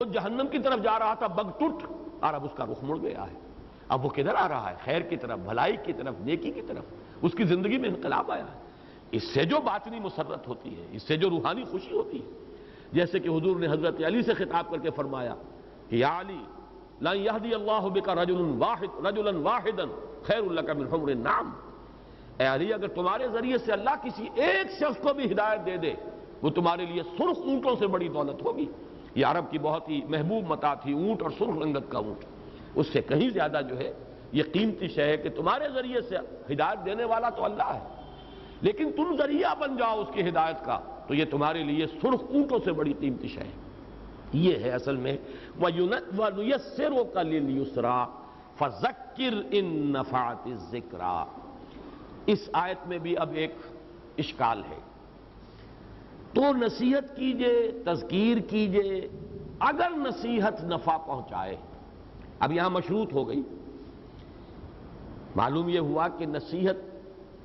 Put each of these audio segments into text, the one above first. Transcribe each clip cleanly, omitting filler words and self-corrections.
وہ جہنم کی طرف جا رہا تھا، بگ ٹوٹ، اور اب اس کا رخ مڑ گیا ہے۔ اب وہ کدھر آ رہا ہے؟ خیر کی طرف، بھلائی کی طرف، نیکی کی طرف۔ اس کی زندگی میں انقلاب آیا ہے۔ اس سے جو باطنی مسرت ہوتی ہے، اس سے جو روحانی خوشی ہوتی ہے، جیسے کہ حضور نے حضرت علی سے خطاب کر کے فرمایا کہ یا علی لن یہدی اللہ بک رجلا واحدا خیر لک من حمر النعم، اے علی اگر تمہارے ذریعے سے اللہ کسی ایک شخص کو بھی ہدایت دے دے، وہ تمہارے لیے سرخ اونٹوں سے بڑی دولت ہوگی۔ یہ عرب کی بہت ہی محبوب متاع تھی، اونٹ اور سرخ رنگت کا اونٹ۔ اس سے کہیں زیادہ جو ہے یہ قیمتی شے ہے کہ تمہارے ذریعے سے ہدایت دینے والا تو اللہ ہے، لیکن تم ذریعہ بن جاؤ اس کی ہدایت کا، تو یہ تمہارے لیے سرخ اونٹوں سے بڑی قیمتی شے ہے۔ یہ ہے اصل میں وَنُيَسِّرُكَ لِلْيُسْرَىٰ فَذَكِّرْ إِن نَّفَعَتِ الذِّكْرَىٰ۔ اس آیت میں بھی اب ایک اشکال ہے۔ تو نصیحت کیجئے، تذکیر کیجئے، اگر نصیحت نفع پہنچائے۔ اب یہاں مشروط ہو گئی، معلوم یہ ہوا کہ نصیحت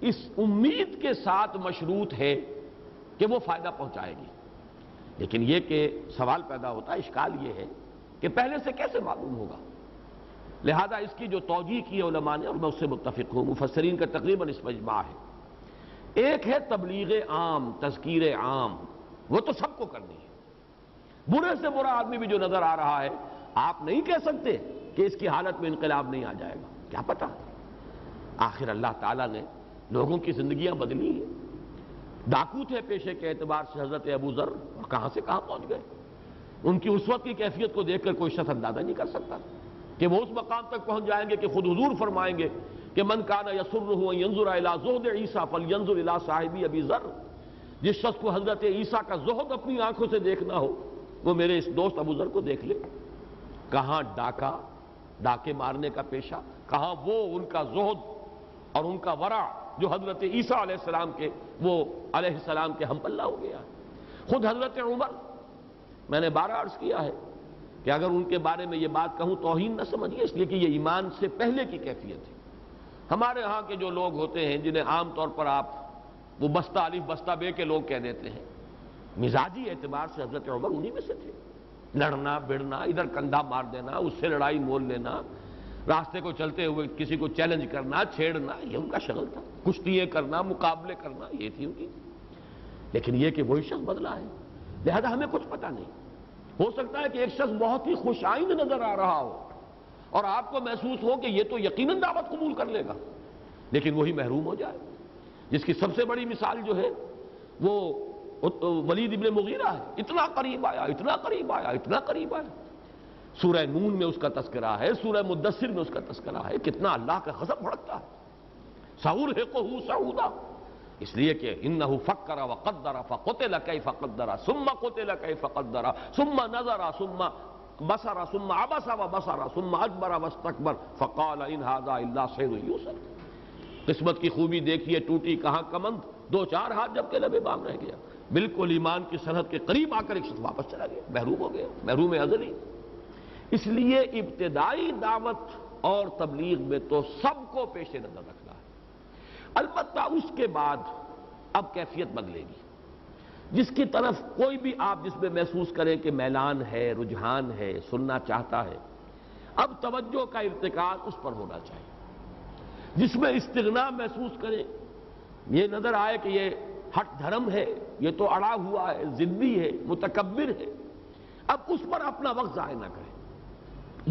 اس امید کے ساتھ مشروط ہے کہ وہ فائدہ پہنچائے گی، لیکن یہ کہ سوال پیدا ہوتا ہے، اشکال یہ ہے کہ پہلے سے کیسے معلوم ہوگا؟ لہذا اس کی جو توجیہ کی ہے علماء نے، اور میں اس سے متفق ہوں، مفسرین کا تقریباً اس میں اجماع ہے۔ ایک ہے تبلیغ عام، تذکیر عام، وہ تو سب کو کرنی ہے۔ برے سے برا آدمی بھی جو نظر آ رہا ہے، آپ نہیں کہہ سکتے کہ اس کی حالت میں انقلاب نہیں آ جائے گا، کیا پتہ؟ آخر اللہ تعالیٰ نے لوگوں کی زندگیاں بدلی ہیں۔ ڈاکو تھے پیشے کے اعتبار سے حضرت ابو ذر، اور کہاں سے کہاں پہنچ گئے۔ ان کی اس وقت کی کیفیت کو دیکھ کر کوئی شخص اندازہ نہیں کر سکتا کہ وہ اس مقام تک پہنچ جائیں گے کہ خود حضور فرمائیں گے کہ من کان یسرہ ان ینظر الی زہد عیسیٰ فلینظر الی صاحب ابی ذر۔ جس شخص کو حضرت عیسیٰ کا زہد اپنی آنکھوں سے دیکھنا ہو، وہ میرے اس دوست ابو ذر کو دیکھ لے۔ کہاں ڈاکے مارنے کا پیشہ، کہاں وہ ان کا زہد اور ان کا ورع جو حضرت عیسیٰ علیہ السلام کے، وہ علیہ السلام کے ہم پلہ ہو گیا۔ خود حضرت عمر، میں نے بارہ عرض کیا ہے کہ اگر ان کے بارے میں یہ بات کہوں توہین نہ سمجھیے، اس لیے کہ یہ ایمان سے پہلے کی کیفیت ہے۔ ہمارے ہاں کے جو لوگ ہوتے ہیں جنہیں عام طور پر آپ وہ بستہ الف بستہ بے کے لوگ کہہ دیتے ہیں، مزاجی اعتبار سے حضرت عمر انہی میں سے تھے۔ لڑنا بڑنا، ادھر کندھا مار دینا، اس سے لڑائی مول لینا، راستے کو چلتے ہوئے کسی کو چیلنج کرنا، چھیڑنا، یہ ان کا شغل تھا۔ کشتیاں کرنا، مقابلے کرنا، یہ تھی ان کی۔ لیکن یہ کہ وہی شخص بدلا ہے، لہذا ہمیں کچھ پتہ نہیں۔ ہو سکتا ہے کہ ایک شخص بہت ہی خوش آئند نظر آ رہا ہو اور آپ کو محسوس ہو کہ یہ تو یقیناً دعوت قبول کر لے گا، لیکن وہی محروم ہو جائے۔ جس کی سب سے بڑی مثال جو ہے وہ ولید ابن مغیرہ ہے۔ اتنا قریب آیا، اتنا قریب آیا، اتنا قریب آیا۔ سورہ نون میں اس کا تذکرہ ہے، سورہ مدثر میں اس کا تذکرہ ہے، کتنا اللہ کا غضب بھڑکتا ہے۔ سأرهقه صعودا، اس لیے کہ انه فکر وقدر فقتل کیف قدر ثم قتل کیف قدر ثم نظر ثم بصر ثم عبس وبصر ثم ادبر واستكبر فقال ان هذا الا سحر يؤثر۔ قسمت کی خوبی دیکھیے، ٹوٹی کہاں کمند، دو چار ہاتھ جب کے لبے بام رہ گیا، بالکل ایمان کی سرحد کے قریب آ کر ایک شخص واپس چلا گیا، محروم ہو گیا، محروم ازلی۔ اس لیے ابتدائی دعوت اور تبلیغ میں تو سب کو پیش نظر رکھنا ہے۔ البتہ اس کے بعد اب کیفیت بدلے گی، جس کی طرف کوئی بھی آپ جس میں محسوس کریں کہ میلان ہے، رجحان ہے، سننا چاہتا ہے، اب توجہ کا ارتکاز اس پر ہونا چاہیے۔ جس میں استغنا محسوس کریں، یہ نظر آئے کہ یہ ہٹ دھرم ہے، یہ تو اڑا ہوا ہے، ضدی ہے، متکبر ہے، اب اس پر اپنا وقت ضائع نہ کریں۔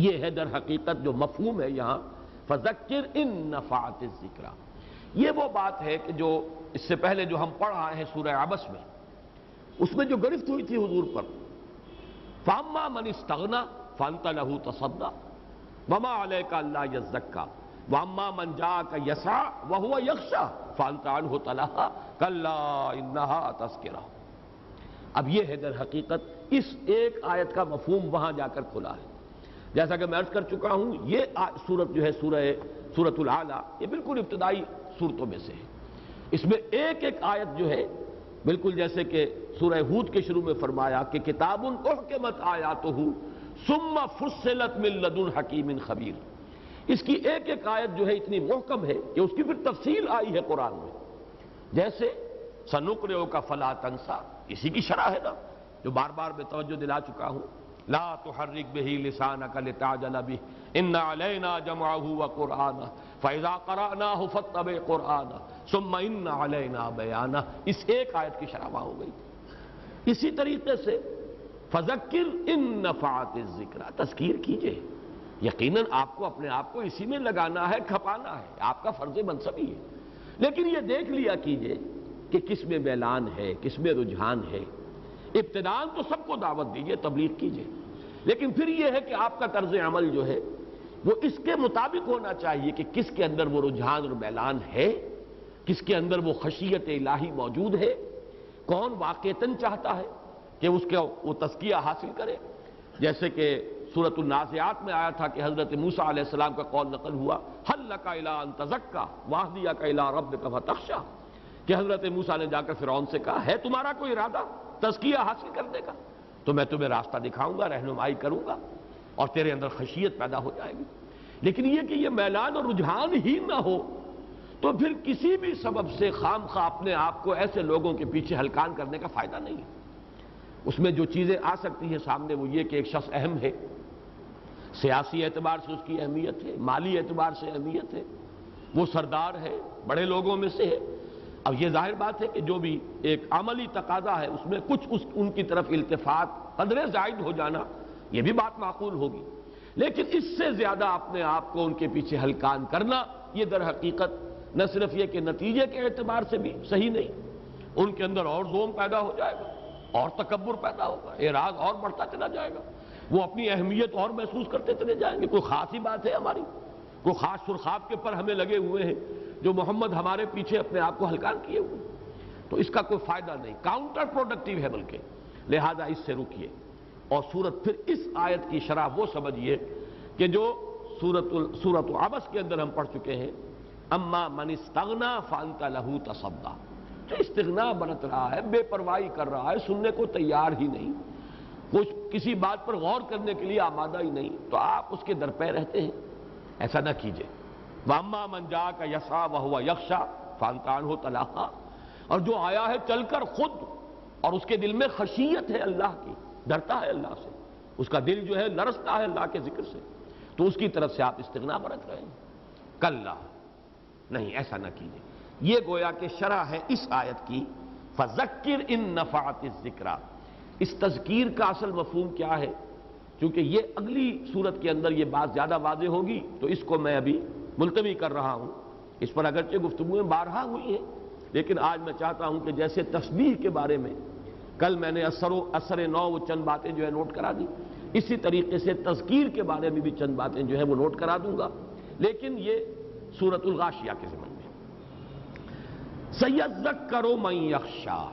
یہ ہے در حقیقت جو مفہوم ہے یہاں فذکر ان نفعت الذکریٰ۔ یہ وہ بات ہے کہ جو اس سے پہلے جو ہم پڑھ رہے ہیں سورہ عبس میں، اس میں جو گرفت ہوئی تھی حضور پر، فاما من استغنى فانت له تصدى وما عليك الا يزكى واما من جاءك يسعى وهو يخشى فانت عنه تلهى كلا انها تذکرہ۔ اب یہ ہے در حقیقت اس ایک آیت کا مفہوم وہاں جا کر کھلا ہے۔ جیسا کہ میں عرض کر چکا ہوں، یہ سورت جو ہے سورۃ الاعلیٰ، یہ بالکل ابتدائی صورتوں میں سے ہے۔ اس میں ایک ایک آیت جو ہے بالکل جیسے کہ سورہ ہود کے شروع میں فرمایا کہ کتاب احکمت آیاتہ ثم فصلت من لدن حکیم خبیر۔ اس کی ایک ایک آیت جو ہے اتنی محکم ہے کہ اس کی پھر تفصیل آئی ہے قرآن میں، جیسے سنقرئک فلا تنسیٰ، اسی کی شرح ہے نا جو بار بار میں توجہ دلا چکا ہوں۔ لا تحرک بہ لسانک لتعجل بہ ان علینا جمعہ وقرآنہ فاذا قرأناہ فاتبع قرآنہ ثم ان علینا بیانہ. اس ایک آیت کی شرح ہو گئی. اسی طریقے سے فذکر ان نفعت الذکریٰ، تذکیر کیجئے. یقیناً آپ کو اپنے آپ کو اسی میں لگانا ہے، کھپانا ہے، آپ کا فرض منصبی ہے. لیکن یہ دیکھ لیا کیجئے کہ کس میں میلان ہے، کس میں رجحان ہے. ابتداءً تو سب کو دعوت دیجئے، تبلیغ کیجئے، لیکن پھر یہ ہے کہ آپ کا طرز عمل جو ہے وہ اس کے مطابق ہونا چاہیے کہ کس کے اندر وہ رجحان اور میلان ہے، کس کے اندر وہ خشیت الہی موجود ہے، کون واقعتاً چاہتا ہے کہ اس کا وہ تزکیہ حاصل کرے. جیسے کہ سورۃ النازعات میں آیا تھا کہ حضرت موسیٰ علیہ السلام کا قول نقل ہوا هل لک الی ان تزکی واہدیک الی ربک فتخشی، کہ حضرت موسیٰ نے جا کر فرعون سے کہا ہے تمہارا کوئی ارادہ تزکیہ حاصل کرنے کا، تو میں تمہیں راستہ دکھاؤں گا، رہنمائی کروں گا اور تیرے اندر خشیت پیدا ہو جائے گی. لیکن یہ کہ یہ میلان اور رجحان ہی نہ ہو تو پھر کسی بھی سبب سے خام خواہ اپنے آپ کو ایسے لوگوں کے پیچھے ہلکان کرنے کا فائدہ نہیں ہے. اس میں جو چیزیں آ سکتی ہیں سامنے وہ یہ کہ ایک شخص اہم ہے، سیاسی اعتبار سے اس کی اہمیت ہے، مالی اعتبار سے اہمیت ہے، وہ سردار ہے، بڑے لوگوں میں سے ہے. اب یہ ظاہر بات ہے کہ جو بھی ایک عملی تقاضا ہے اس میں کچھ ان کی طرف التفات قدرے زائد ہو جانا یہ بھی بات معقول ہوگی. لیکن اس سے زیادہ اپنے آپ کو ان کے پیچھے ہلکان کرنا یہ در حقیقت نہ صرف یہ کہ نتیجے کے اعتبار سے بھی صحیح نہیں، ان کے اندر اور زوم پیدا ہو جائے گا اور تکبر پیدا ہوگا، اعراض اور بڑھتا چلا جائے گا، وہ اپنی اہمیت اور محسوس کرتے چلے جائیں گے. کوئی خاص ہی بات ہے ہماری، کوئی خاص سرخاب کے پر ہمیں لگے ہوئے ہیں جو محمد ہمارے پیچھے اپنے آپ کو ہلکان کیے ہوئے، تو اس کا کوئی فائدہ نہیں، کاؤنٹر پروڈکٹیو ہے بلکہ. لہذا اس سے رکیے اور سورت پھر اس آیت کی شرح وہ سمجھیے کہ جو سورۃ عبس کے اندر ہم پڑھ چکے ہیں، اما من استغنا فانت لہ تصدی، جو استغنا برت رہا ہے، بے پرواہی کر رہا ہے، سننے کو تیار ہی نہیں، کچھ کسی بات پر غور کرنے کے لیے آمادہ ہی نہیں، تو آپ اس کے در پہ رہتے ہیں. ایسا نہ کیجئے. واما من جاءک یسعی وہو یخشی فانت عنہ تلہی، اور جو آیا ہے چل کر خود اور اس کے دل میں خشیت ہے اللہ کی، ڈرتا ہے اللہ سے، اس کا دل جو ہے لرزتا ہے اللہ کے ذکر سے، تو اس کی طرف سے آپ استغنا برت رہے ہیں. کلا، نہیں ایسا نہ کیجئے. یہ گویا کہ شرح ہے اس آیت کی فذکر ان نفعت الذکریٰ. اس تذکیر کا اصل مفہوم کیا ہے؟ چونکہ یہ اگلی صورت کے اندر یہ بات زیادہ واضح ہوگی تو اس کو میں ابھی ملتوی کر رہا ہوں. اس پر اگرچہ گفتگویں بارہا ہوئی ہیں، لیکن آج میں چاہتا ہوں کہ جیسے تسبیح کے بارے میں کل میں نے اثر نو وہ چند باتیں جو ہے نوٹ کرا دی، اسی طریقے سے تذکیر کے بارے میں بھی چند باتیں جو ہے وہ نوٹ کرا دوں گا، لیکن یہ سورۃ الغاشیہ کے ضمن میں. سَيَذَّكَّرُ مَن يَخْشَىٰ،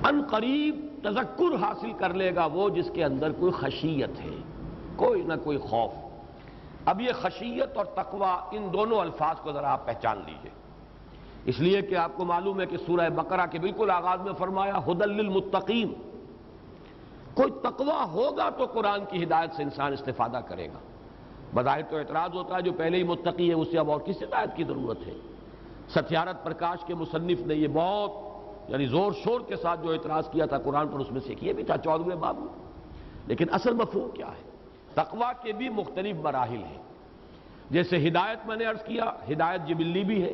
ان قریب تذکر حاصل کر لے گا وہ جس کے اندر کوئی خشیت ہے، کوئی نہ کوئی خوف. اب یہ خشیت اور تقوی ان دونوں الفاظ کو ذرا آپ پہچان لیجئے، اس لیے کہ آپ کو معلوم ہے کہ سورہ بقرہ کے بالکل آغاز میں فرمایا ھدی للمتقین. کوئی تقوی ہوگا تو قرآن کی ہدایت سے انسان استفادہ کرے گا. بظاہر تو اعتراض ہوتا ہے جو پہلے ہی متقی ہے اسے اب اور کس ہدایت کی ضرورت ہے. ستیارت پرکاش کے مصنف نے یہ بہت یعنی زور شور کے ساتھ جو اعتراض کیا تھا قرآن پر، اس میں سے یہ بھی تھا 14ویں باب میں. لیکن اصل مفہوم کیا ہے؟ تقوی کے بھی مختلف مراحل ہیں. جیسے ہدایت میں نے عرض کیا، ہدایت جبلی بھی ہے،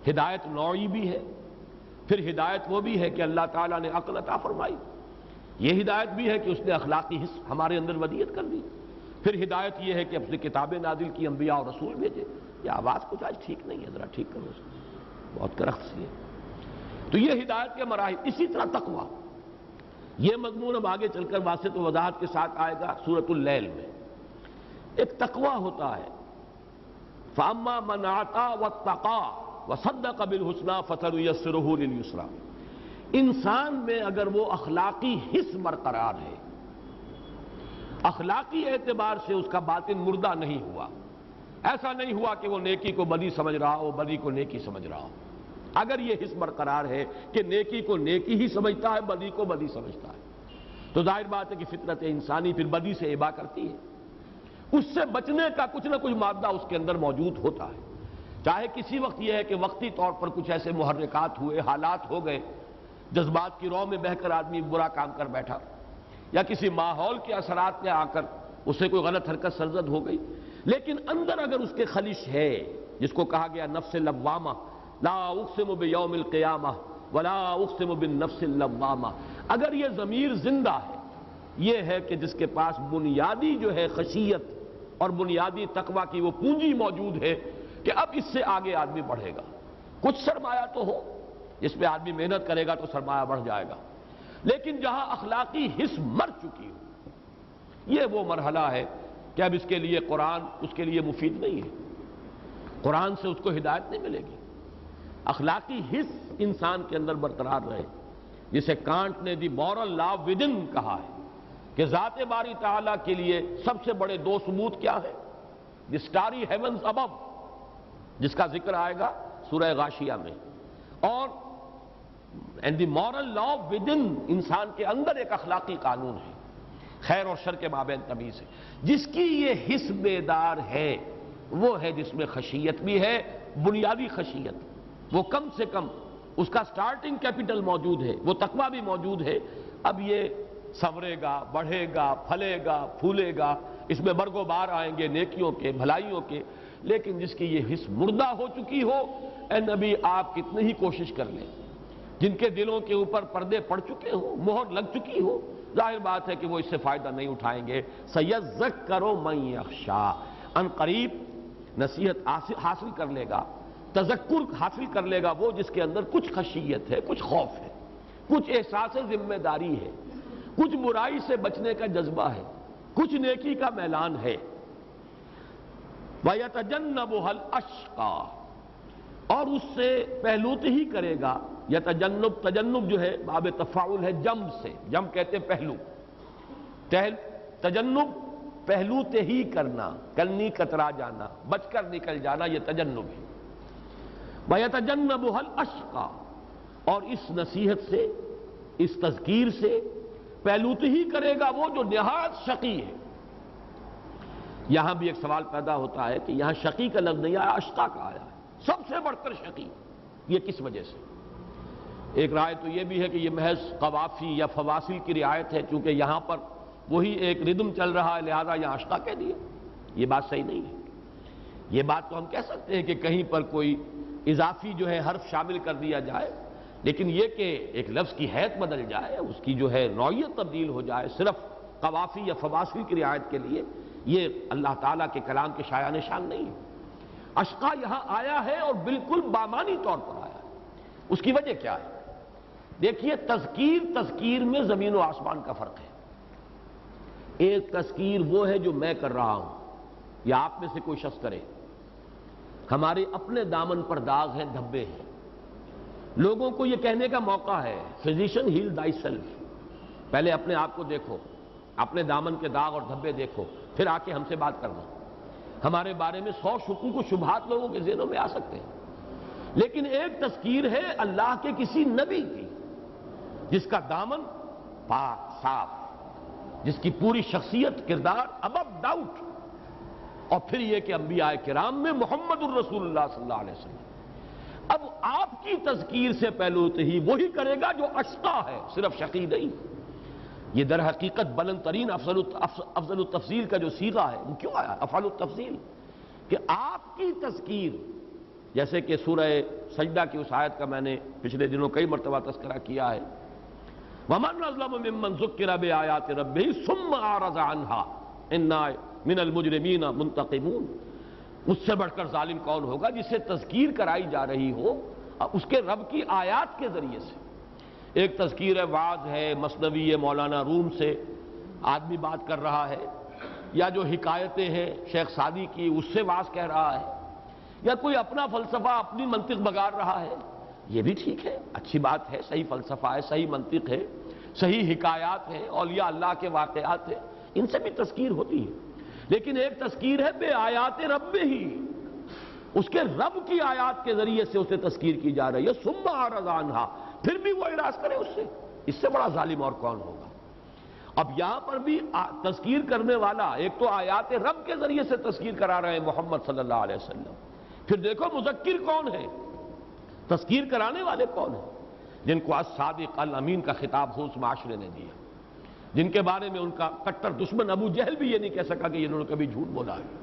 ہدایت نوعی بھی ہے، پھر ہدایت وہ بھی ہے کہ اللہ تعالیٰ نے عقل عطا فرمائی، یہ ہدایت بھی ہے کہ اس نے اخلاقی حص ہمارے اندر ودیت کر دی. پھر ہدایت یہ ہے کہ اپنی کتابیں نازل کی، انبیاء اور رسول بھیجے. یہ آواز کچھ آج ٹھیک نہیں ہے، ذرا ٹھیک کرو اس کو، بہت کرخت سی ہے. تو یہ ہدایت کے مراحل. اسی طرح تقوی، یہ مضمون اب آگے چل کر واسط و وضاحت کے ساتھ آئے گا سورۃ اللیل میں. ایک تقوی ہوتا ہے، فَأَمَّا مَنْ أَعْطَىٰ وَاتَّقَىٰ وَصَدَّقَ بِالْحُسْنَىٰ فَسَنُيَسِّرُهُ لِلْيُسْرَىٰ. انسان میں اگر وہ اخلاقی حص برقرار ہے، اخلاقی اعتبار سے اس کا باطن مردہ نہیں ہوا، ایسا نہیں ہوا کہ وہ نیکی کو بدی سمجھ رہا ہو، بدی کو نیکی سمجھ رہا ہو. اگر یہ حص برقرار ہے کہ نیکی کو نیکی ہی سمجھتا ہے، بدی کو بدی سمجھتا ہے، تو ظاہر بات ہے کہ فطرت انسانی پھر بدی سے ابا کرتی ہے. اس سے بچنے کا کچھ نہ کچھ مادہ اس کے اندر موجود ہوتا ہے. چاہے کسی وقت یہ ہے کہ وقتی طور پر کچھ ایسے محرکات ہوئے، حالات ہو گئے جذبات کی رو میں بہ کر آدمی برا کام کر بیٹھا، یا کسی ماحول کے اثرات میں آ کر اسے کوئی غلط حرکت سرزد ہو گئی، لیکن اندر اگر اس کے خلش ہے، جس کو کہا گیا نفس لوامہ، لا اقسم بیوم القیامہ ولا اقسم بالنفس اللوامہ، اگر یہ ضمیر زندہ ہے، یہ ہے کہ جس کے پاس بنیادی جو ہے خشیت اور بنیادی تقوی کی وہ پونجی موجود ہے کہ اب اس سے آگے آدمی بڑھے گا، کچھ سرمایہ تو ہو، اس پہ آدمی محنت کرے گا تو سرمایہ بڑھ جائے گا، لیکن جہاں اخلاقی حس مر چکی ہو، یہ وہ مرحلہ ہے کہ اب اس کے لیے قرآن اس کے لیے مفید نہیں ہے، قرآن سے اس کو ہدایت نہیں ملے گی۔ اخلاقی حس انسان کے اندر برقرار رہے، جسے کانٹ نے دی مورل لا ودن کہا ہے کہ ذات باری تعالیٰ کے لیے سب سے بڑے دو ثبوت کیا ہے؟ دی سٹاری ہیونز ابو، جس کا ذکر آئے گا سورہ غاشیہ میں، اور اینڈ دی مورل لا ودن، انسان کے اندر ایک اخلاقی قانون ہے، خیر اور شر کے مابین تمیز ہے، جس کی یہ حس بیدار ہے، وہ ہے جس میں خشیت بھی ہے، بنیادی خشیت، وہ کم سے کم اس کا سٹارٹنگ کیپٹل موجود ہے، وہ تقویٰ بھی موجود ہے، اب یہ سنورے گا، بڑھے گا، پھلے گا، پھولے گا، اس میں برگ و بار آئیں گے نیکیوں کے، بھلائیوں کے، لیکن جس کی یہ حس مردہ ہو چکی ہو، اے نبی آپ کتنی ہی کوشش کر لیں، جن کے دلوں کے اوپر پردے پڑ چکے ہوں، مہر لگ چکی ہو، ظاہر بات ہے کہ وہ اس سے فائدہ نہیں اٹھائیں گے۔ سَيَذَّكَّرُ مَن يَخْشَىٰ، ان قریب نصیحت حاصل کر لے گا، تذکر حاصل کر لے گا وہ جس کے اندر کچھ خشیت ہے، کچھ خوف ہے، کچھ احساس ذمہ داری ہے، کچھ برائی سے بچنے کا جذبہ ہے، کچھ نیکی کا میلان ہے۔ وَيَتَجَنَّبُهَا الْأَشْقَىٰ، اور اس سے پہلوت ہی کرے گا، تجنب جو ہے باب تفاعل ہے جم سے، جم کہتے ہیں پہلو، تجنب پہلوتے ہی کرنا، کلنی کترا جانا، بچ کر نکل جانا، یہ تجنب ہے۔ وَيَتَجَنَّبُهَا الْأَشْقَىٰ، اور اس نصیحت سے، اس تذکیر سے پہلوت ہی کرے گا وہ جو نہایت شقی ہے۔ یہاں بھی ایک سوال پیدا ہوتا ہے کہ یہاں شقی کا لفظ نہیں آیا، اشقیٰ کا آیا ہے، سب سے بڑھ کر شقی، یہ کس وجہ سے؟ ایک رائے تو یہ بھی ہے کہ یہ محض قوافی یا فواصل کی رعایت ہے، چونکہ یہاں پر وہی ایک ردم چل رہا ہے، لہذا یہاں اشقیٰ کہہ دیا، یہ بات صحیح نہیں ہے۔ یہ بات تو ہم کہہ سکتے ہیں کہ کہیں پر کوئی اضافی جو ہے حرف شامل کر دیا جائے، لیکن یہ کہ ایک لفظ کی حیت بدل جائے، اس کی جو ہے نوعیت تبدیل ہو جائے صرف قوافی یا فواصل کی رعایت کے لیے، یہ اللہ تعالیٰ کے کلام کے شایان نشان نہیں ہے۔ اشقیٰ یہاں آیا ہے اور بالکل بامانی طور پر آیا ہے، اس کی وجہ کیا ہے؟ دیکھیے، تذکیر میں زمین و آسمان کا فرق ہے۔ ایک تذکیر وہ ہے جو میں کر رہا ہوں یا آپ میں سے کوئی شخص کرے، ہمارے اپنے دامن پر داغ ہیں، دھبے ہیں، لوگوں کو یہ کہنے کا موقع ہے فزیشن ہیل تھائی سیلف، پہلے اپنے آپ کو دیکھو، اپنے دامن کے داغ اور دھبے دیکھو، پھر آ کے ہم سے بات کرنا۔ ہمارے بارے میں 100 شکوک و شبہات لوگوں کے ذہنوں میں آ سکتے ہیں، لیکن ایک تذکیر ہے اللہ کے کسی نبی کی جس کا دامن پاک صاف، جس کی پوری شخصیت کردار ابو ڈاؤٹ، اور پھر یہ کہ انبیاء کرام میں محمد الرسول اللہ صلی اللہ علیہ وسلم۔ اب آپ کی تذکیر سے پہلوت ہی وہی کرے گا جو اشقیٰ ہے، صرف شقی نہیں۔ یہ در حقیقت بلند ترین افضل التفضیل کا جو صیغہ ہے، وہ کیوں آیا افعل التفضیل؟ کہ آپ کی تذکیر، جیسے کہ سورہ سجدہ کی اس آیت کا میں نے پچھلے دنوں کئی مرتبہ تذکرہ کیا ہے، وَمَنْ أَظْلَمُ مِمَّنْ ذُكِّرَ بِآيَاتِ رَبِّهِ ثُمَّ أَعْرَضَ عَنْهَا إِنَّا مِنَ الْمُجْرِمِينَ مُنْتَقِمُونَ، اس سے بڑھ کر ظالم کون ہوگا جسے تذکیر کرائی جا رہی ہو اس کے رب کی آیات کے ذریعے سے۔ ایک تذکیر ہے، وعظ ہے، مثنوی ہے مولانا روم سے آدمی بات کر رہا ہے، یا جو حکایتیں ہیں شیخ سعدی کی اس سے وعظ کہہ رہا ہے، یا کوئی اپنا فلسفہ اپنی منطق بگاڑ رہا ہے، یہ بھی ٹھیک ہے، اچھی بات ہے، صحیح فلسفہ ہے، صحیح منطق ہے، صحیح حکایات ہیں، اولیاء اللہ کے واقعات ہیں، ان سے بھی تذکیر ہوتی ہے۔ لیکن ایک تذکیر ہے بے آیات رب ہی، اس کے رب کی آیات کے ذریعے سے اسے تذکیر کی جا رہی ہے، ثم اعرض عنہا، پھر بھی وہ اعراض کرے اس سے بڑا ظالم اور کون ہوگا؟ اب یہاں پر بھی تذکیر کرنے والا ایک تو آیات رب کے ذریعے سے تذکیر کرا رہے ہیں محمد صلی اللہ علیہ وسلم، پھر دیکھو مذکر کون ہے، تذکیر کرانے والے کون ہیں؟ جن کو الصادق الامین کا خطاب خود معاشرے نے دیا، جن کے بارے میں ان کا کٹر دشمن ابو جہل بھی یہ نہیں کہہ سکا کہ انہوں نے کبھی جھوٹ بولا ہے۔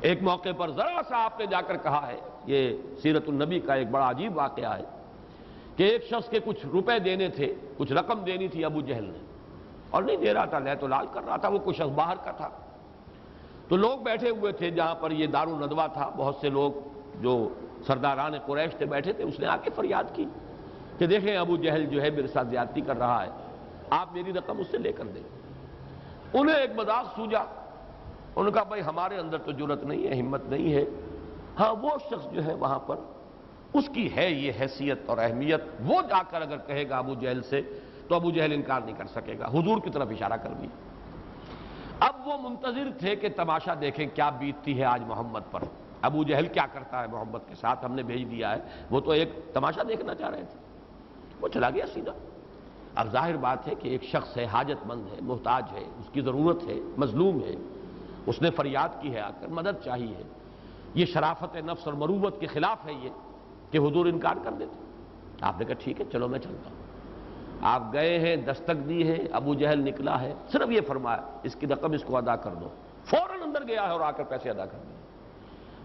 ایک موقع پر ذرا سا آپ نے جا کر کہا ہے، یہ سیرت النبی کا ایک بڑا عجیب واقعہ ہے کہ ایک شخص کے کچھ روپے دینے تھے، کچھ رقم دینی تھی ابو جہل نے، اور نہیں دے رہا تھا، لے تو لال کر رہا تھا، وہ کچھ شخص باہر کا تھا۔ تو لوگ بیٹھے ہوئے تھے جہاں پر یہ دار الندوہ تھا، بہت سے لوگ جو سرداران قریش تھے بیٹھے تھے، اس نے آ کے فریاد کی کہ دیکھیں ابو جہل جو ہے میرے ساتھ زیادتی کر رہا ہے، آپ میری رقم اس سے لے کر دیں۔ انہیں ایک مذاق سوجا، انہوں نے کہا بھائی ہمارے اندر تو جرت نہیں ہے، ہمت نہیں ہے، ہاں وہ شخص جو ہے وہاں پر اس کی ہے یہ حیثیت اور اہمیت، وہ جا کر اگر کہے گا ابو جہل سے تو ابو جہل انکار نہیں کر سکے گا۔ حضور کی طرف اشارہ کر دیا۔ اب وہ منتظر تھے کہ تماشا دیکھیں کیا بیتتی ہے آج محمد پر، ابو جہل کیا کرتا ہے محمد کے ساتھ، ہم نے بھیج دیا ہے۔ وہ تو ایک تماشا دیکھنا چاہ رہے تھے، وہ چلا گیا سیدھا۔ اب ظاہر بات ہے کہ ایک شخص ہے، حاجت مند ہے، محتاج ہے، اس کی ضرورت ہے، مظلوم ہے، اس نے فریاد کی ہے، آ کر مدد چاہیے ہے، یہ شرافت نفس اور مروت کے خلاف ہے یہ کہ حضور انکار کر دیتے۔ آپ نے کہا ٹھیک ہے چلو میں چلتا ہوں۔ آپ گئے ہیں، دستک دی ہے، ابو جہل نکلا ہے، صرف یہ فرمایا اس کی رقم اس کو ادا کر دو، فوراً اندر گیا ہے اور آ کر پیسے ادا کر دیے۔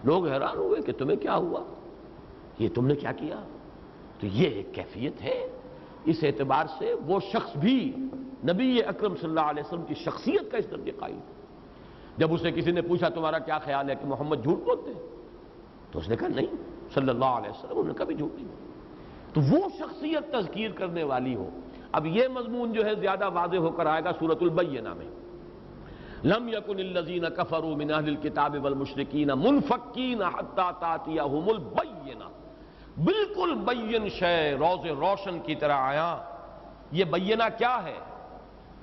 لوگ حیران ہوئے کہ تمہیں کیا ہوا، یہ تم نے کیا کیا؟ تو یہ ایک کیفیت ہے۔ اس اعتبار سے وہ شخص بھی نبی اکرم صلی اللہ علیہ وسلم کی شخصیت کا اس درجے قائل ہے۔ جب اسے کسی نے پوچھا تمہارا کیا خیال ہے کہ محمد جھوٹ بولتے ہیں، تو اس نے کہا نہیں صلی اللہ علیہ وسلم، انہوں نے کبھی جھوٹ نہیں بولا۔ تو وہ شخصیت تذکیر کرنے والی ہو۔ اب یہ مضمون جو ہے زیادہ واضح ہو کر آئے گا سورۃ البینہ میں۔ لم یکن الذین کفروا من اہل الکتاب والمشرکین منفکین حتی تأتیہم البینہ، بالکل بین شے، روز روشن کی طرح آیا۔ یہ بینہ کیا ہے؟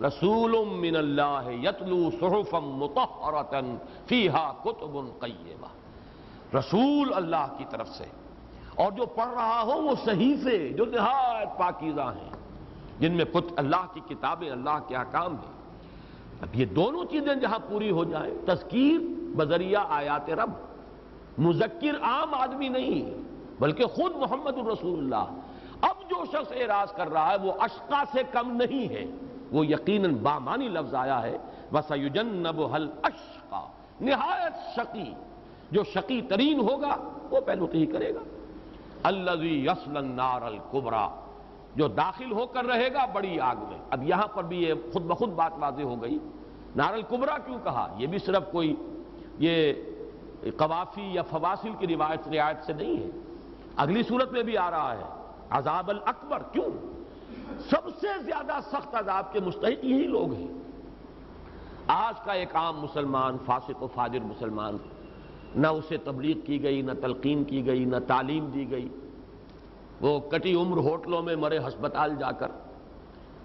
رسول من اللہ یتلو صحفا مطہرۃ فیہا کتب قیمہ، رسول اللہ کی طرف سے، اور جو پڑھ رہا ہو وہ صحیفے جو نہایت پاکیزہ ہیں، جن میں اللہ کی کتابیں، اللہ کے احکام ہیں۔ اب یہ دونوں چیزیں جہاں پوری ہو جائیں، تذکیر بذریعہ آیات رب، مذکر عام آدمی نہیں بلکہ خود محمد الرسول اللہ۔ اب جو شخص اعراض کر رہا ہے وہ اشقا سے کم نہیں ہے، وہ یقیناً بامانی لفظ آیا ہے وَسَيُجَنَّبُهَا الْأَشْقَى، نہایت شقی، جو شقی ترین ہوگا وہ پہلو ہی کرے گا۔ الَّذِي يَصْلَى النَّارَ الْكُبْرَى، جو داخل ہو کر رہے گا بڑی آگ میں۔ اب یہاں پر بھی یہ خود بخود بات واضح ہو گئی، نار الکبریٰ کیوں کہا؟ یہ بھی صرف کوئی یہ قوافی یا فواصل کی رعایت سے نہیں ہے، اگلی صورت میں بھی آ رہا ہے عذاب الاکبر۔ کیوں؟ سب سے زیادہ سخت عذاب کے مستحق یہی لوگ ہیں۔ آج کا ایک عام مسلمان، فاسق و فاجر مسلمان، نہ اسے تبلیغ کی گئی، نہ تلقین کی گئی، نہ تعلیم دی گئی، وہ کٹی عمر ہوٹلوں میں مرے ہسپتال جا کر،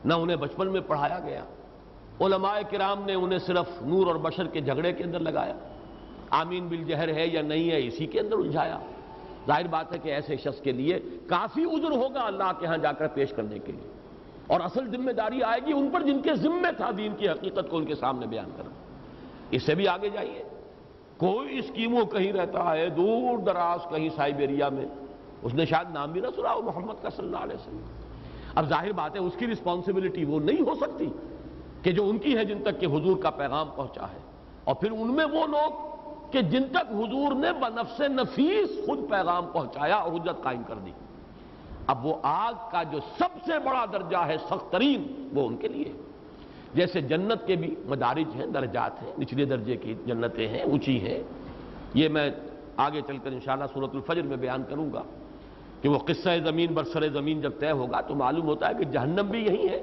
نہ انہیں بچپن میں پڑھایا گیا، علماء کرام نے انہیں صرف نور اور بشر کے جھگڑے کے اندر لگایا، آمین بالجہر ہے یا نہیں ہے اسی کے اندر الجھایا۔ ظاہر بات ہے کہ ایسے شخص کے لیے کافی عذر ہوگا اللہ کے ہاں جا کر پیش کرنے کے لیے، اور اصل ذمہ داری آئے گی ان پر جن کے ذمہ تھا دین کی حقیقت کو ان کے سامنے بیان کرنا۔ اس سے بھی آگے جائیے، کوئی اسکیموں کہیں رہتا ہے دور دراز کہیں سائبیریا میں، اس نے شاید نام بھی نہ سنا ہو محمد کا صلی اللہ علیہ وسلم۔ اب ظاہر بات ہے اس کی رسپانسبلٹی وہ نہیں ہو سکتی کہ جو ان کی ہے جن تک کہ حضور کا پیغام پہنچا ہے، اور پھر ان میں وہ لوگ کہ جن تک حضور نے بنفس نفیس خود پیغام پہنچایا اور حجت قائم کر دی۔ اب وہ آگ کا جو سب سے بڑا درجہ ہے، سخت ترین، وہ ان کے لیے، جیسے جنت کے بھی مدارج ہیں، درجات ہیں، نچلے درجے کی جنتیں ہیں، اونچی ہیں، یہ میں آگے چل کر انشاءاللہ سورۃ الفجر میں بیان کروں گا کہ وہ قصہ زمین برسر زمین جب طے ہوگا تو معلوم ہوتا ہے کہ جہنم بھی یہی ہے،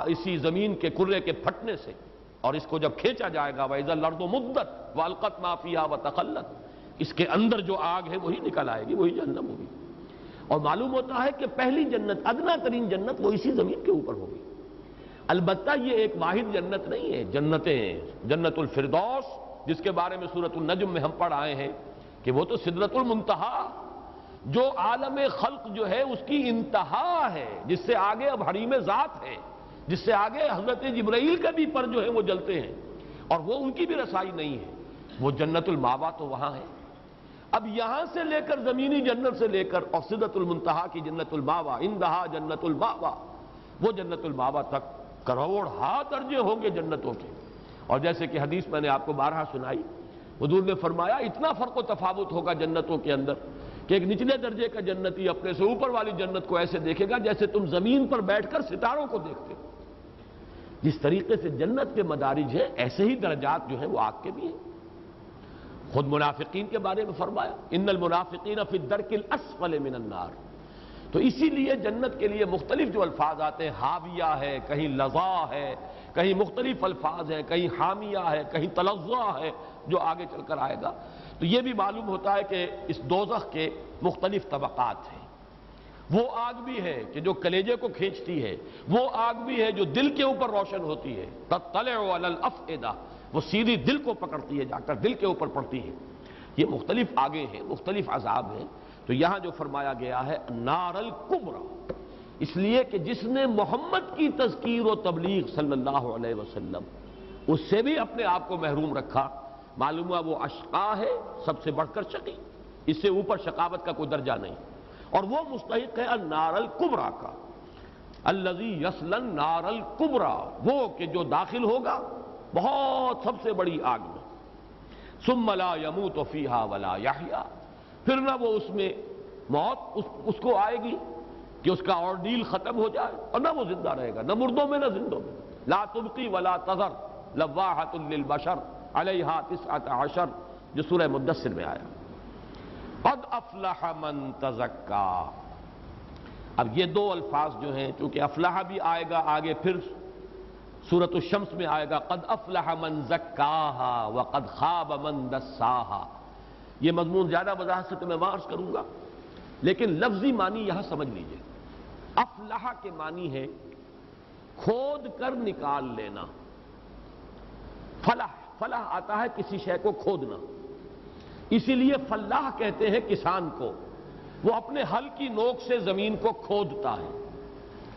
اسی زمین کے کرے کے پھٹنے سے، اور اس کو جب کھینچا جائے گا وَإِذَا الْأَرْضُ مُدَّتْ وَأَلْقَتْ مَا فِيهَا وَتَخَلَّتْ، اس کے اندر جو آگ ہے وہی نکل آئے گی، وہی جہنم ہوگی۔ اور معلوم ہوتا ہے کہ پہلی جنت، ادنا ترین جنت، وہ اسی زمین کے اوپر ہوگی۔ البتہ یہ ایک واحد جنت نہیں ہے، جنتیں ہیں، جنت الفردوس جس کے بارے میں سورۃ النجم میں ہم پڑھ آئے ہیں کہ وہ تو سدرۃ المنتہا، جو عالم خلق جو ہے اس کی انتہا ہے، جس سے آگے اب حریم ذات ہے، جس سے آگے حضرت جبرائیل کا بھی پر جو ہے وہ جلتے ہیں، اور وہ ان کی بھی رسائی نہیں ہے، وہ جنت الماوا تو وہاں ہے۔ اب یہاں سے لے کر زمینی جنت سے لے کر اور سدرۃ المنتہا کی جنت الماوا، عندہا جنت الماوا، وہ جنت الماوا تک کروڑ درجے ہوں گے جنتوں کے. اور جیسے کہ حدیث میں نے آپ کو بارہا سنائی، حضور نے فرمایا اتنا فرق و تفاوت ہوگا جنتوں کے اندر کہ ایک نچلے درجے کا جنتی اپنے سے اوپر والی جنت کو ایسے دیکھے گا جیسے تم زمین پر بیٹھ کر ستاروں کو دیکھتے ہو. جس طریقے سے جنت کے مدارج ہیں ایسے ہی درجات جو ہیں وہ آگ کے بھی ہیں. خود منافقین کے بارے میں فرمایا ان المنافقین فی الدرک الاسفل من النار. تو اسی لیے جنت کے لیے مختلف جو الفاظ آتے ہیں، حاویہ ہے، کہیں لظا ہے، کہیں مختلف الفاظ ہیں، کہیں حامیہ ہے، کہیں تلظہ ہے، جو آگے چل کر آئے گا. تو یہ بھی معلوم ہوتا ہے کہ اس دوزخ کے مختلف طبقات ہیں. وہ آگ بھی ہے کہ جو کلیجے کو کھینچتی ہے، وہ آگ بھی ہے جو دل کے اوپر روشن ہوتی ہے. تطلع علی الافئدہ، وہ سیدھی دل کو پکڑتی ہے، جا کر دل کے اوپر پڑتی ہے. یہ مختلف آگیں ہیں، مختلف عذاب ہیں. تو یہاں جو فرمایا گیا ہے نار الکبریٰ، اس لیے کہ جس نے محمد کی تذکیر و تبلیغ صلی اللہ علیہ وسلم، اس سے بھی اپنے آپ کو محروم رکھا، معلوم ہوا وہ اشقا ہے، سب سے بڑھ کر شقی، اس سے اوپر شقاوت کا کوئی درجہ نہیں. اور وہ مستحق ہے النار الکبریٰ کا، الذی یصلی النار الکبریٰ، وہ کہ جو داخل ہوگا بہت سب سے بڑی آگ میں. ثم لا یموت فیہا ولا یحییٰ، پھر نہ وہ اس میں موت اس کو آئے گی کہ اس کا ordeal ختم ہو جائے، اور نہ وہ زندہ رہے گا، نہ مردوں میں نہ زندوں میں. لا تبقی ولا تذر لواحۃ للبشر علیہا 19 جو سورہ مدثر میں آیا. قد افلح من تزکا. اب یہ دو الفاظ جو ہیں، چونکہ افلح بھی آئے گا آگے، پھر سورۃ الشمس میں آئے گا قد افلح من زکاہا وقد خاب من دساہا. یہ مضمون زیادہ وضاحت سے تو میں وہاں عرض کروں گا، لیکن لفظی معنی یہاں سمجھ لیجئے. افلح کے معنی ہے کھود کر نکال لینا. فلاح آتا ہے کسی شے کو کھودنا، اسی لیے فلاح کہتے ہیں کسان کو، وہ اپنے ہل کی نوک سے زمین کو کھودتا ہے.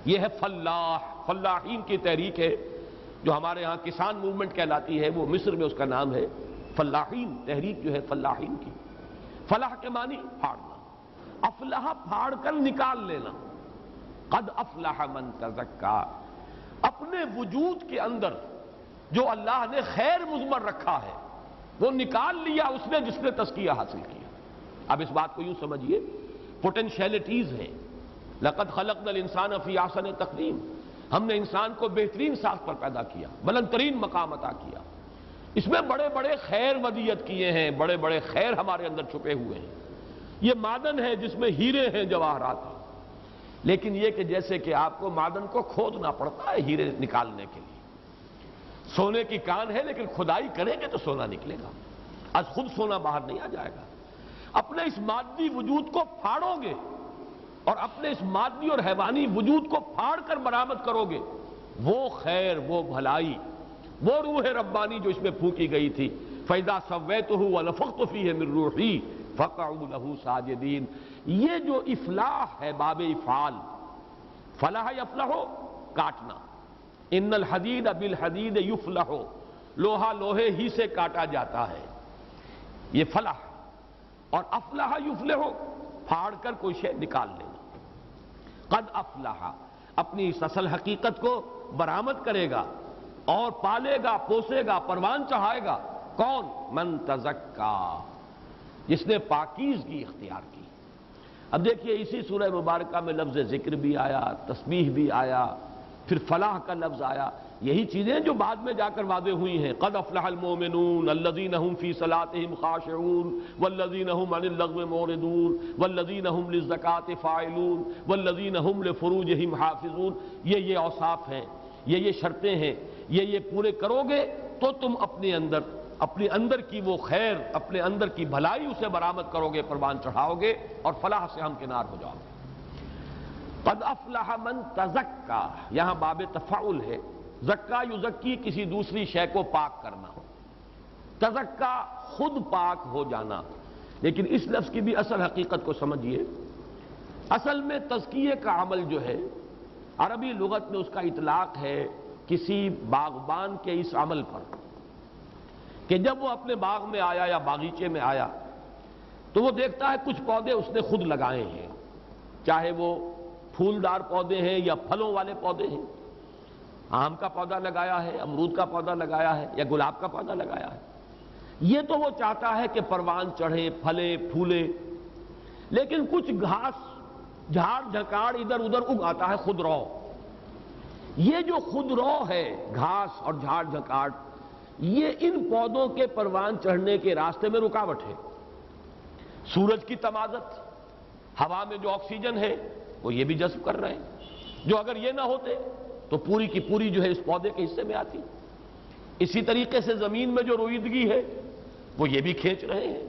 یہ ہے فلاح. فلاحین کی تحریک ہے جو ہمارے ہاں کسان موومنٹ کہلاتی ہے، وہ مصر میں اس کا نام ہے فلاحین. تحریک جو ہے فلاحین کی. فلاح کے معنی پھاڑنا، افلاح پھاڑ کر نکال لینا. قد افلح من تزکا، اپنے وجود کے اندر جو اللہ نے خیر مضمر رکھا ہے وہ نکال لیا اس نے جس نے تزکیہ حاصل کیا. اب اس بات کو یوں سمجھیے، پوٹینشیلٹیز ہیں. لقد خلقنا الانسان فی احسن تقویم، ہم نے انسان کو بہترین ساخت پر پیدا کیا، بلند ترین مقام عطا کیا. اس میں بڑے بڑے خیر ودیت کیے ہیں، بڑے بڑے خیر ہمارے اندر چھپے ہوئے ہیں. یہ معدن ہے جس میں ہیرے ہیں، جواہرات ہیں. لیکن یہ کہ جیسے کہ آپ کو معدن کو کھودنا پڑتا ہے ہیرے نکالنے کے لیے. سونے کی کان ہے لیکن کھدائی کریں گے تو سونا نکلے گا، آج خود سونا باہر نہیں آ جائے گا. اپنے اس مادی وجود کو پھاڑو گے اور اپنے اس مادی اور حیوانی وجود کو پھاڑ کر برآمد کرو گے، وہ خیر، وہ بھلائی، وہ روح ربانی جو اس میں پھونکی گئی تھی. فَإِذَا سَوَّيْتُهُ وَنَفَخْتُ فِيهِ مِن رُوحِي فَقَعُوا لَهُ سَاجِدِينَ. یہ جو افلاح ہے باب افعال، فلاح یفلح، کاٹنا. ان الحدید بالحدید یفلح، لوہا لوہے ہی سے کاٹا جاتا ہے، یہ فلاح. اور افلح یفلح، پھاڑ کر کوئی شے نکال لینا. قد افلح، اپنی اس اصل حقیقت کو برآمد کرے گا اور پالے گا، پوسے گا، پروان چڑھائے گا. کون؟ من تزکا، جس نے پاکیزگی اختیار کی. اب دیکھیے اسی سورہ مبارکہ میں لفظ ذکر بھی آیا، تسبیح بھی آیا، پھر فلاح کا لفظ آیا. یہی چیزیں جو بعد میں جا کر واضح ہوئی ہیں. قد افلح المؤمنون الذین هم فی صلاتهم خاشعون والذین هم عن اللغو معرضون والذین هم للزکاة فاعلون والذین هم لفروجهم حافظون. یہ اوصاف ہیں، یہ شرطیں ہیں. یہ پورے کرو گے تو تم اپنے اندر کی وہ خیر، اپنے اندر کی بھلائی اسے برآمد کرو گے، پروان چڑھاؤ گے اور فلاح سے ہمکنار ہو جاؤ گے. قد افلح من تزکا، یہاں باب تفاعل ہے. زکا یزکی، کسی دوسری شے کو پاک کرنا. تزکا، خود پاک ہو جانا. لیکن اس لفظ کی بھی اصل حقیقت کو سمجھیے. اصل میں تزکیے کا عمل جو ہے عربی لغت میں اس کا اطلاق ہے کسی باغبان کے اس عمل پر کہ جب وہ اپنے باغ میں آیا یا باغیچے میں آیا تو وہ دیکھتا ہے کچھ پودے اس نے خود لگائے ہیں، چاہے وہ پھولدار پودے ہیں یا پھلوں والے پودے ہیں، آم کا پودا لگایا ہے، امرود کا پودا لگایا ہے یا گلاب کا پودا لگایا ہے، یہ تو وہ چاہتا ہے کہ پروان چڑھے، پھلے پھولے، لیکن کچھ گھاس جھاڑ جھکاڑ ادھر ادھر اگ آتا ہے خود رو۔ یہ جو خود رو ہے، گھاس اور جھاڑ جھکاڑ، یہ ان پودوں کے پروان چڑھنے کے راستے میں رکاوٹ ہے۔ سورج کی تمازت، ہوا میں جو آکسیجن ہے وہ یہ بھی جذب کر رہے ہیں، جو اگر یہ نہ ہوتے تو پوری کی پوری جو ہے اس پودے کے حصے میں آتی۔ اسی طریقے سے زمین میں جو رویدگی ہے وہ یہ بھی کھینچ رہے ہیں،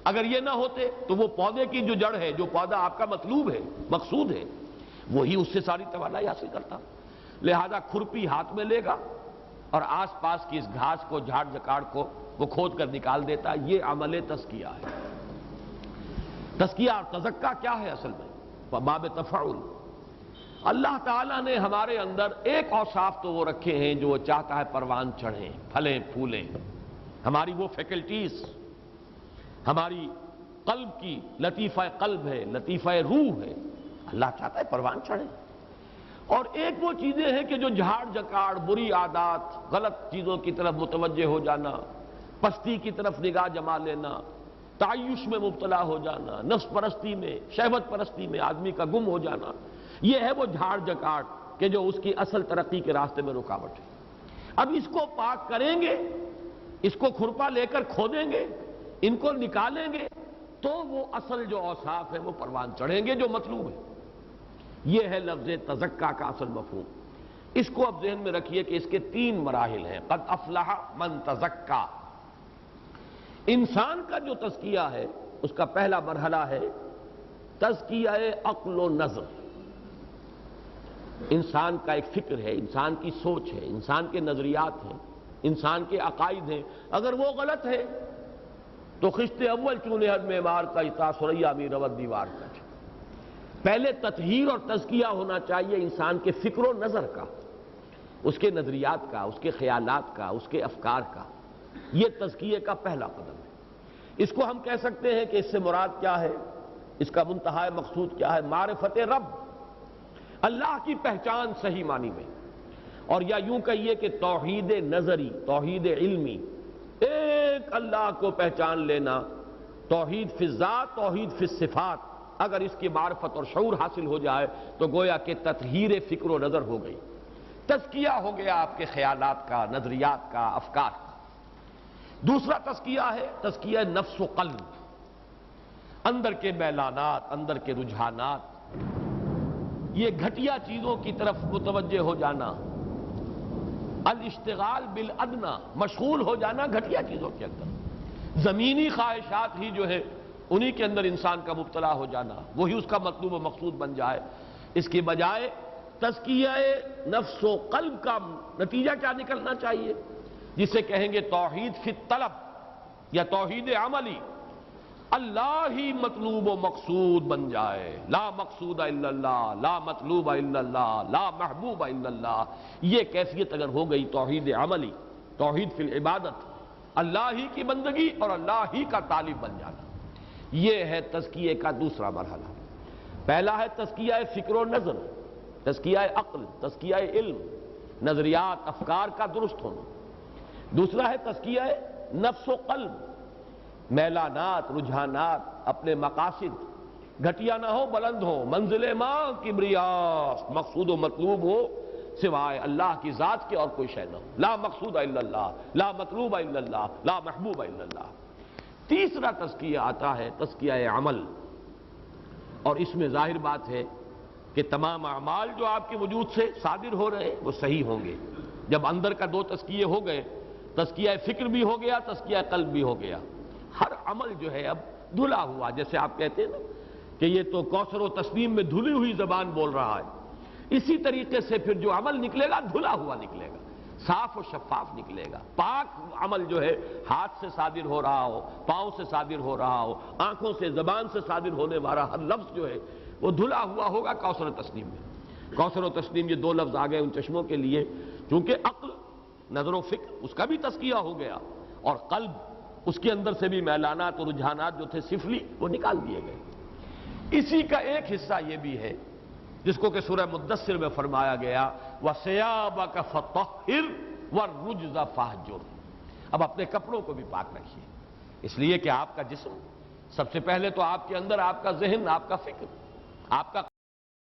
اگر یہ نہ ہوتے تو وہ پودے کی جو جڑ ہے، جو پودا آپ کا مطلوب ہے، مقصود ہے، وہی اس سے ساری توانائی حاصل کرتا۔ لہذا کھرپی ہاتھ میں لے گا اور آس پاس کی اس گھاس کو، جھاڑ جھکاڑ کو وہ کھود کر نکال دیتا۔ یہ عمل تزکیہ ہے۔ تزکیہ اور تزکیہ کیا ہے اصل میں؟ باب تفعل۔ اللہ تعالیٰ نے ہمارے اندر ایک اوصاف تو وہ رکھے ہیں جو وہ چاہتا ہے پروان چڑھیں، پھلیں پھولیں، ہماری وہ فیکلٹیز، ہماری قلب کی لطیفہ قلب ہے، لطیفہ روح ہے، اللہ چاہتا ہے پروان چڑھیں۔ اور ایک وہ چیزیں ہیں کہ جو جھاڑ جھکاڑ، بری عادات، غلط چیزوں کی طرف متوجہ ہو جانا، پستی کی طرف نگاہ جما لینا، تعیش میں مبتلا ہو جانا، نفس پرستی میں، شہوت پرستی میں آدمی کا گم ہو جانا، یہ ہے وہ جھاڑ جھکاڑ کہ جو اس کی اصل ترقی کے راستے میں رکاوٹ ہے۔ اب اس کو پاک کریں گے، اس کو کھرپا لے کر کھودیں گے، ان کو نکالیں گے، تو وہ اصل جو اوصاف ہے وہ پروان چڑھیں گے جو مطلوب ہے۔ یہ ہے لفظ تزکیہ کا اصل مفہوم۔ اس کو اب ذہن میں رکھیے کہ اس کے 3 مراحل ہیں۔ قد افلح من تزکیٰ، انسان کا جو تزکیہ ہے اس کا پہلا مرحلہ ہے تزکیہ عقل و نظر۔ انسان کا ایک فکر ہے، انسان کی سوچ ہے، انسان کے نظریات ہیں، انسان کے عقائد ہیں، اگر وہ غلط ہے تو خشت اول چونے حد معمار کا اتا سریا می رود دیوار کا۔ پہلے تطہیر اور تزکیہ ہونا چاہیے انسان کے فکر و نظر کا، اس کے نظریات کا، اس کے خیالات کا، اس کے افکار کا۔ یہ تزکیے کا پہلا قدم ہے۔ اس کو ہم کہہ سکتے ہیں کہ اس سے مراد کیا ہے، اس کا منتہا مقصود کیا ہے؟ معرفت رب، اللہ کی پہچان صحیح معنی میں، اور یا یوں کہیے کہ توحید نظری، توحید علمی، ایک اللہ کو پہچان لینا، توحید فی الذات، توحید فی الصفات۔ اگر اس کی معرفت اور شعور حاصل ہو جائے تو گویا کہ تطہیر فکر و نظر ہو گئی، تزکیہ ہو گیا آپ کے خیالات کا، نظریات کا، افکار کا۔ دوسرا تزکیہ ہے تزکیہ نفس و قلب، اندر کے میلانات، اندر کے رجحانات، یہ گھٹیا چیزوں کی طرف متوجہ ہو جانا، الاشتغال بالادنی، مشغول ہو جانا گھٹیا چیزوں کے اندر، زمینی خواہشات ہی جو ہے انہی کے اندر انسان کا مبتلا ہو جانا، وہی اس کا مطلوب و مقصود بن جائے۔ اس کی بجائے تزکیہ نفس و قلب کا نتیجہ کیا نکلنا چاہیے، جسے کہیں گے توحید فی الطلب یا توحید عملی، اللہ ہی مطلوب و مقصود بن جائے، لا مقصود الا اللہ، لا مطلوب الا اللہ، لا محبوب الا اللہ۔ یہ کیفیت اگر ہو گئی توحید عملی، توحید فی العبادت، اللہ ہی کی بندگی اور اللہ ہی کا طالب بن جانا، یہ ہے تزکیے کا دوسرا مرحلہ۔ پہلا ہے تزکیہ فکر و نظر، تزکیہ عقل، تزکیہ علم، نظریات، افکار کا درست ہونا۔ دوسرا ہے تزکیہ نفس و قلب، میلانات، رجحانات، اپنے مقاصد گھٹیا نہ ہو بلند ہو، منزل ماں کبریاست، مقصود و مطلوب ہو سوائے اللہ کی ذات کے اور کوئی شے نہ ہو، لا مقصود الا اللہ، لا مطلوب الا اللہ، لا محبوب الا اللہ۔ تیسرا تزکیہ آتا ہے تزکیہ عمل، اور اس میں ظاہر بات ہے کہ تمام اعمال جو آپ کے وجود سے صادر ہو رہے ہیں وہ صحیح ہوں گے جب اندر کا 2 تزکیے ہو گئے، تزکیہ فکر بھی ہو گیا، تزکیہ قلب بھی ہو گیا۔ ہر عمل جو ہے اب دھلا ہوا، جیسے آپ کہتے ہیں نا کہ یہ تو کوثر و تسنیم میں دھلی ہوئی زبان بول رہا ہے، اسی طریقے سے پھر جو عمل نکلے گا دھلا ہوا نکلے گا، صاف و شفاف نکلے گا۔ پاک عمل جو ہے ہاتھ سے صادر ہو رہا ہو، پاؤں سے صادر ہو رہا ہو، آنکھوں سے، زبان سے صادر ہونے والا ہر لفظ جو ہے وہ دھلا ہوا ہوگا کوثر و تسنیم میں۔ کوثر و تسنیم یہ 2 لفظ آ گئے ان چشموں کے لیے، چونکہ عقل، نظر و فکر، اس کا بھی تزکیہ ہو گیا، اور قلب اس کے اندر سے بھی میلانات اور رجحانات جو تھے سفلی وہ نکال دیے گئے۔ اسی کا ایک حصہ یہ بھی ہے جس کو کہ سورہ مدثر میں فرمایا گیا وَثِيَابَكَ فَطَهِّرْ وَالرُّجْزَ فَاهْجُرْ۔ اب اپنے کپڑوں کو بھی پاک رکھیے، اس لیے کہ آپ کا جسم سب سے پہلے تو آپ کے اندر آپ کا ذہن، آپ کا فکر، آپ کا